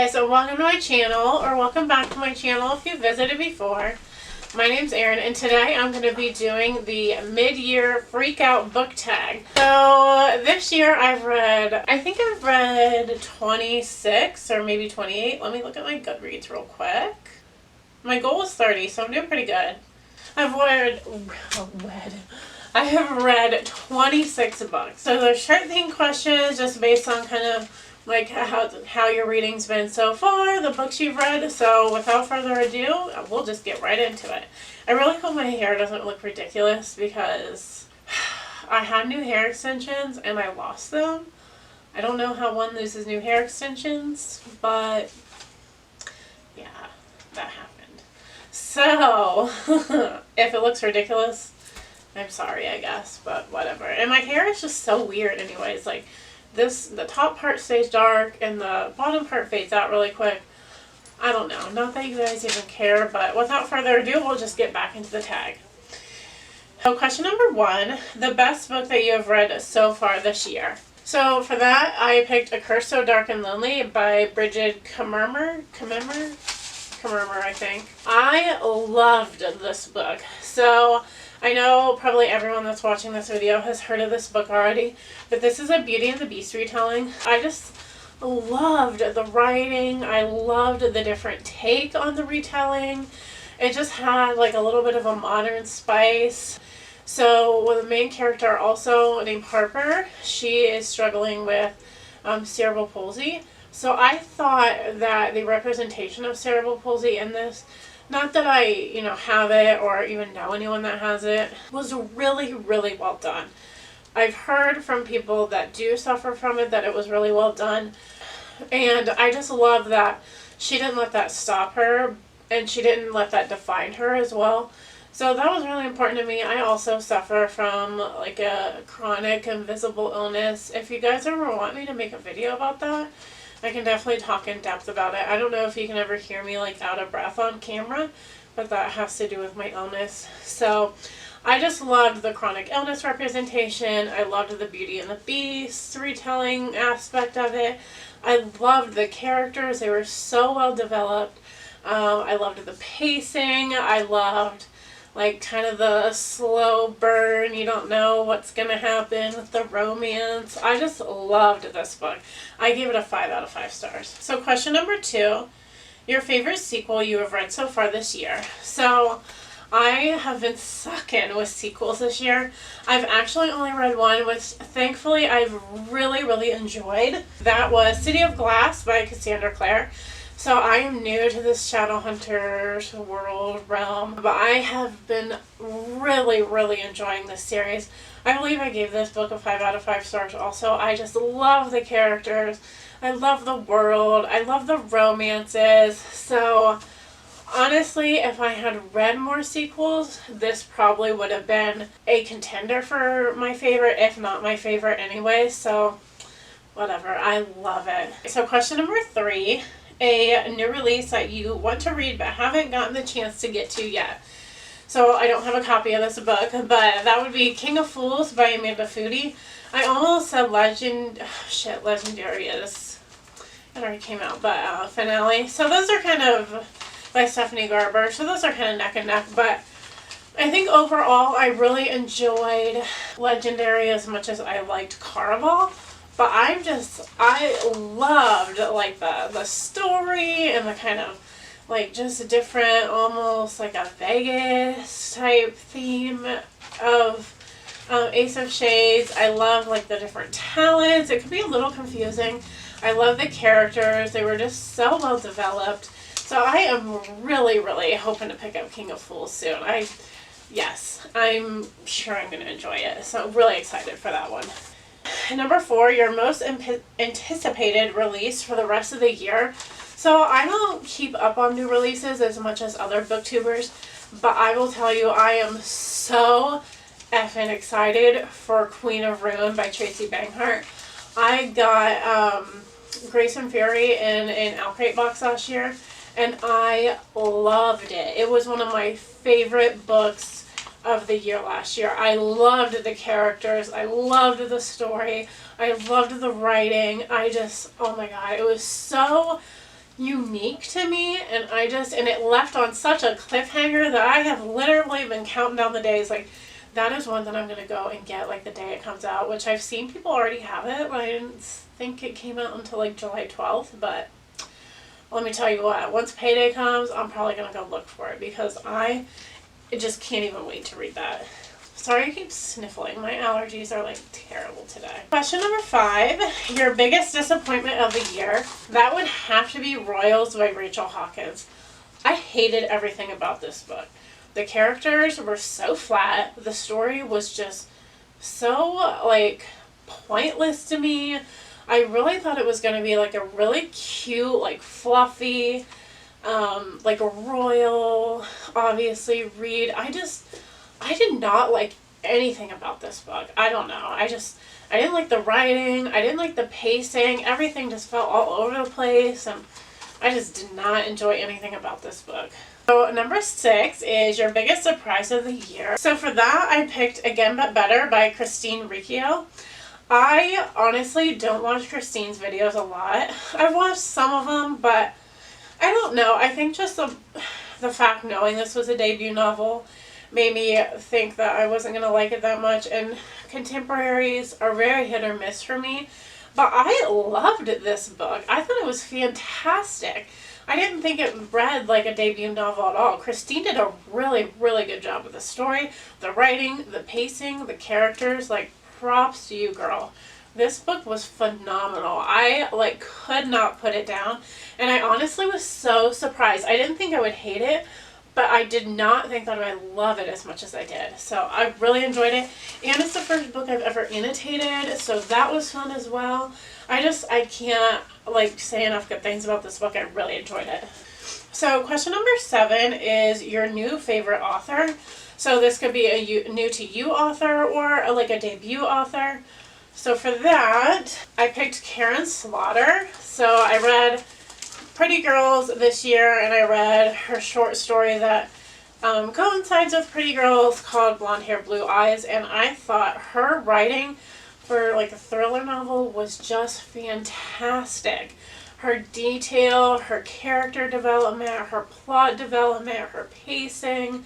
guys, so welcome to my channel, or welcome back to my channel if you visited before. My name's Erin, and today I'm going to be doing the mid-year freak-out book tag. So this year I think I've read 26 or maybe 28. Let me look at my Goodreads real quick. My goal was 30, so I'm doing pretty good. I have read 26 books. So there's short theme questions just based on kind of like how your reading's been so far, the books you've read. So without further ado, we'll just get right into it. I really hope my hair doesn't look ridiculous because I had new hair extensions and I lost them. I don't know how one loses new hair extensions, but yeah, that happened. So if it looks ridiculous, I'm sorry, I guess, but whatever. And my hair is just so weird anyways. Like the top part stays dark and the bottom part fades out really quick. I don't know. Not that you guys even care, but without further ado, we'll just get back into the tag. So question number 1, the best book that you have read so far this year. So for that, I picked A Curse So Dark and Lonely by Bridget Commermer, I think. I loved this book. So I know probably everyone that's watching this video has heard of this book already, but this is a Beauty and the Beast retelling. I just loved the writing. I loved the different take on the retelling. It just had like a little bit of a modern spice. So the main character, also named Harper, she is struggling with cerebral palsy. So I thought that the representation of cerebral palsy in this, not that I, have it or even know anyone that has it, was really, really well done. I've heard from people that do suffer from it that it was really well done. And I just love that she didn't let that stop her and she didn't let that define her as well. So that was really important to me. I also suffer from like a chronic invisible illness. If you guys ever want me to make a video about that, I can definitely talk in depth about it. I don't know if you can ever hear me like out of breath on camera, but that has to do with my illness. So I just loved the chronic illness representation. I loved the Beauty and the Beast retelling aspect of it. I loved the characters. They were so well developed. I loved the pacing. I loved like kind of the slow burn. You don't know what's going to happen with the romance. I just loved this book. I gave it a 5 out of 5 stars. So question number 2, your favorite sequel you have read so far this year. So I have been sucking with sequels this year. I've actually only read one, which thankfully I've really, really enjoyed. That was City of Glass by Cassandra Clare. So I am new to this Shadowhunters world realm, but I have been really, really enjoying this series. I believe I gave this book a 5 out of 5 stars also. I just love the characters. I love the world. I love the romances. So honestly, if I had read more sequels, this probably would have been a contender for my favorite, if not my favorite anyway. So whatever. I love it. So question number 3. A new release that you want to read but haven't gotten the chance to get to yet. So I don't have a copy of this book, but that would be King of Fools by Amanda Foody. I almost said Legendary is, it already came out, but Finale. So those are kind of by Stephanie Garber. So those are kind of neck and neck, but I think overall I really enjoyed Legendary as much as I liked Caraval. But I loved like the story and the kind of like just different, almost like a Vegas type theme of Ace of Shades. I love like the different talents. It could be a little confusing. I love the characters. They were just so well developed. So I am really, really hoping to pick up King of Fools soon. Yes, I'm sure I'm going to enjoy it. So I'm really excited for that one. Number 4, your most anticipated release for the rest of the year. So I don't keep up on new releases as much as other booktubers, but I will tell you I am so effing excited for Queen of Ruin by Tracy Banghart. I got Grace and Fury in an Outcrate box last year, and I loved it. It was one of my favorite books of the year last year. I loved the characters. I loved the story. I loved the writing. Oh my god, it was so unique to me, and it left on such a cliffhanger that I have literally been counting down the days. Like, that is one that I'm gonna go and get like the day it comes out, which I've seen people already have it, but I didn't think it came out until like July 12th. But let me tell you what, once payday comes, I'm probably gonna go look for it because I just can't even wait to read that. Sorry, I keep sniffling. My allergies are like terrible today. Question number 5. Your biggest disappointment of the year. That would have to be Royals by Rachel Hawkins. I hated everything about this book. The characters were so flat. The story was just so like pointless to me. I really thought it was going to be like a really cute, like fluffy, like a royal, obviously read. I did not like anything about this book. I don't know. I didn't like the writing. I didn't like the pacing. Everything just felt all over the place, and I just did not enjoy anything about this book. So number 6 is your biggest surprise of the year. So for that, I picked Again But Better by Christine Riccio. I honestly don't watch Christine's videos a lot. I've watched some of them, but I don't know. I think just the fact knowing this was a debut novel made me think that I wasn't going to like it that much, and contemporaries are very hit or miss for me. But I loved this book. I thought it was fantastic. I didn't think it read like a debut novel at all. Christine did a really, really good job with the story, the writing, the pacing, the characters. Like, props to you, girl. This book was phenomenal. I like could not put it down, and I honestly was so surprised. I didn't think I would hate it, but I did not think that I would love it as much as I did. So I really enjoyed it. And it's the first book I've ever annotated, so that was fun as well. I can't like say enough good things about this book. I really enjoyed it. So question number 7 is your new favorite author. So this could be a new to you author or like a debut author. So for that, I picked Karen Slaughter. So I read Pretty Girls this year, and I read her short story that coincides with Pretty Girls called Blonde Hair, Blue Eyes, and I thought her writing for like a thriller novel was just fantastic. Her detail, her character development, her plot development, her pacing,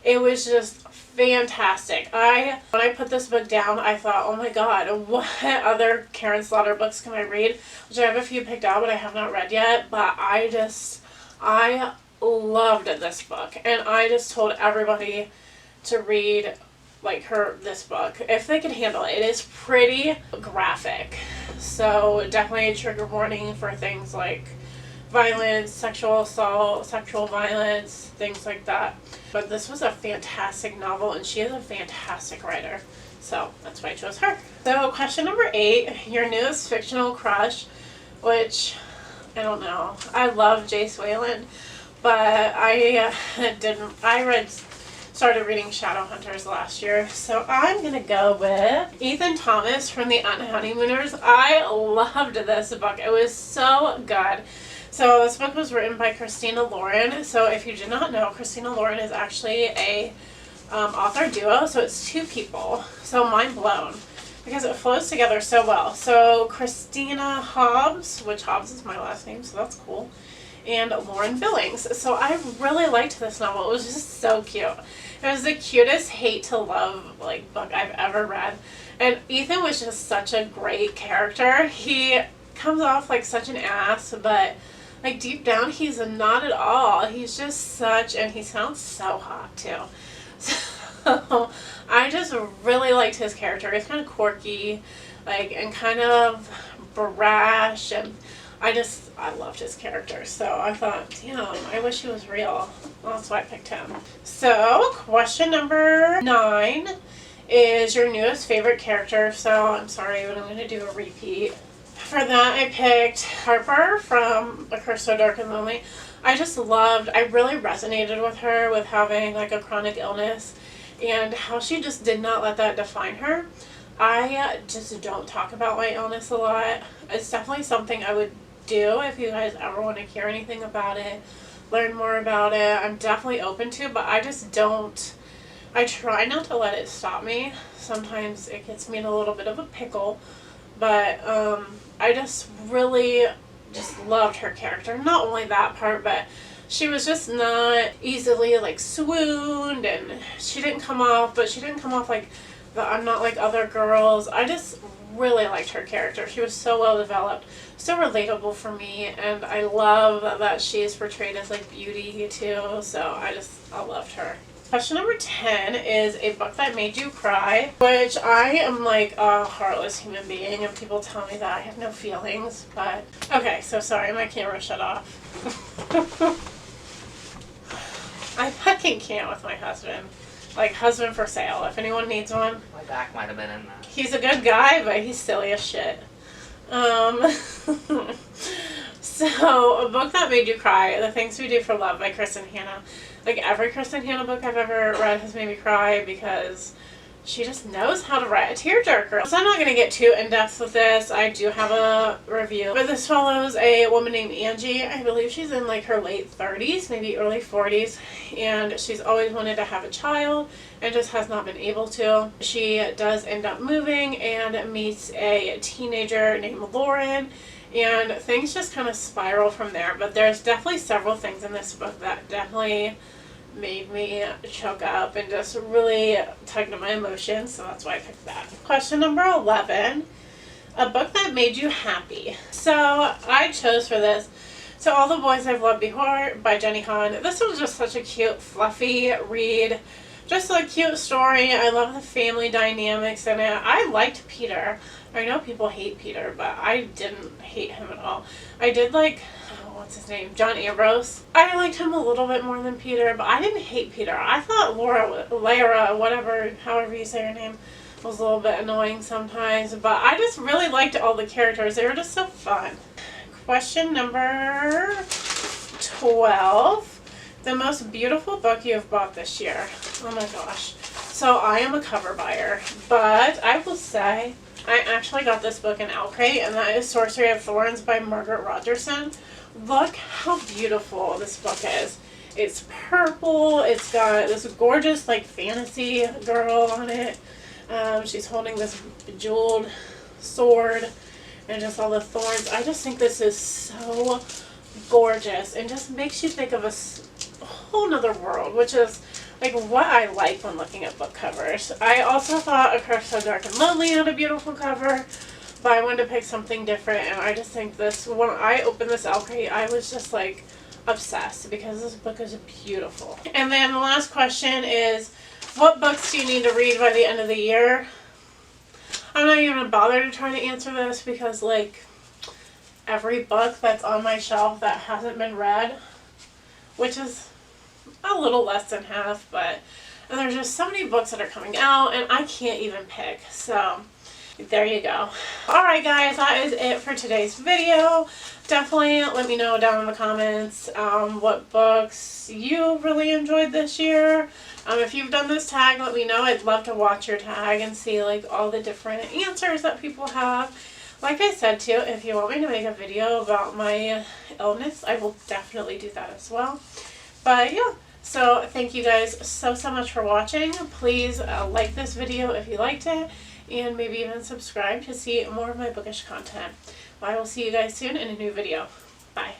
it was just fantastic. When I put this book down, I thought, oh my god, what other Karen Slaughter books can I read? Which I have a few picked out, but I have not read yet. But I loved this book, and I just told everybody to read this book if they can handle it. It is pretty graphic, so definitely a trigger warning for things like violence, sexual assault, sexual violence, things like that. But this was a fantastic novel, and she is a fantastic writer. So that's why I chose her. So question number 8, your newest fictional crush, which I don't know. I love Jace Wayland, but I started reading Shadowhunters last year, so I'm gonna go with Ethan Thomas from The Unhoneymooners. I loved this book. It was so good. So this book was written by Christina Lauren. So if you did not know, Christina Lauren is actually a author duo, so it's 2 people. So mind blown because it flows together so well. So Christina Hobbs, which Hobbs is my last name, so that's cool, and Lauren Billings. So I really liked this novel. It was just so cute. It was the cutest hate to love book I've ever read. And Ethan was just such a great character. He comes off like such an ass, but like deep down he's not at all. He's just and he sounds so hot too. So I just really liked his character. He's kind of quirky, and kind of brash, and I loved his character. So I thought, damn, I wish he was real. That's why I picked him. So question number 9 is your newest favorite character. So I'm sorry, but I'm going to do a repeat. For that, I picked Harper from A Curse So Dark and Lonely. I really resonated with her with having a chronic illness, and how she just did not let that define her. I just don't talk about my illness a lot. It's definitely something I would do if you guys ever want to hear anything about it, learn more about it. I'm definitely open to, but I just don't. I try not to let it stop me. Sometimes it gets me in a little bit of a pickle, but I just really just loved her character. Not only that part, but she was just not easily like swooned, and she didn't come off like the I'm not like other girls. I just really liked her character. She was so well developed, so relatable for me, and I love that she is portrayed as like beauty too. So I loved her. Question number 10 is a book that made you cry, which I am like a heartless human being, and people tell me that I have no feelings, but okay, so sorry, my camera shut off. I fucking can't with my husband. Like, husband for sale, if anyone needs one. My back might have been in that. He's a good guy, but he's silly as shit. So, a book that made you cry, The Things We Do for Love by Kristen Hanna. Like, every Kristen Hanna book I've ever read has made me cry because she just knows how to write a tearjerker. So I'm not going to get too in-depth with this. I do have a review. But this follows a woman named Angie. I believe she's in like her late 30s, maybe early 40s. And she's always wanted to have a child and just has not been able to. She does end up moving and meets a teenager named Lauren. And things just kind of spiral from there. But there's definitely several things in this book that definitely made me choke up and just really tugged at my emotions, so that's why I picked that. Question number 11, a book that made you happy. So I chose for this So All the Boys I've Loved Before by Jenny Han. This was just such a cute, fluffy read. Just a cute story. I love the family dynamics in it. I liked Peter. I know people hate Peter, but I didn't hate him at all. I did like, what's his name? John Ambrose. I liked him a little bit more than Peter, but I didn't hate Peter. I thought Lara, whatever, however you say her name, was a little bit annoying sometimes, but I just really liked all the characters. They were just so fun. Question number 12. The most beautiful book you have bought this year. Oh my gosh. So I am a cover buyer, but I will say I actually got this book in Alcrate, and that is Sorcery of Thorns by Margaret Rogerson. Look how beautiful this book is. It's purple. It's got this gorgeous like fantasy girl on it. She's holding this bejeweled sword and just all the thorns. I just think this is so gorgeous and just makes you think of a whole nother world, which is like what I like when looking at book covers. I also thought A Crush So Dark and Lonely had a beautiful cover, but I wanted to pick something different, and I just think this, when I opened this Alcrate, I was just like obsessed because this book is beautiful. And then the last question is, what books do you need to read by the end of the year? I'm not even gonna bother to try to answer this because like every book that's on my shelf that hasn't been read, which is a little less than half, but and there's just so many books that are coming out and I can't even pick. So there you go. Alright guys, that is it for today's video. Definitely let me know down in the comments what books you really enjoyed this year. If you've done this tag, let me know. I'd love to watch your tag and see like all the different answers that people have. Like I said too, if you want me to make a video about my illness, I will definitely do that as well. But yeah, so thank you guys so much for watching. Please like this video if you liked it, and maybe even subscribe to see more of my bookish content. I will see you guys soon in a new video. Bye.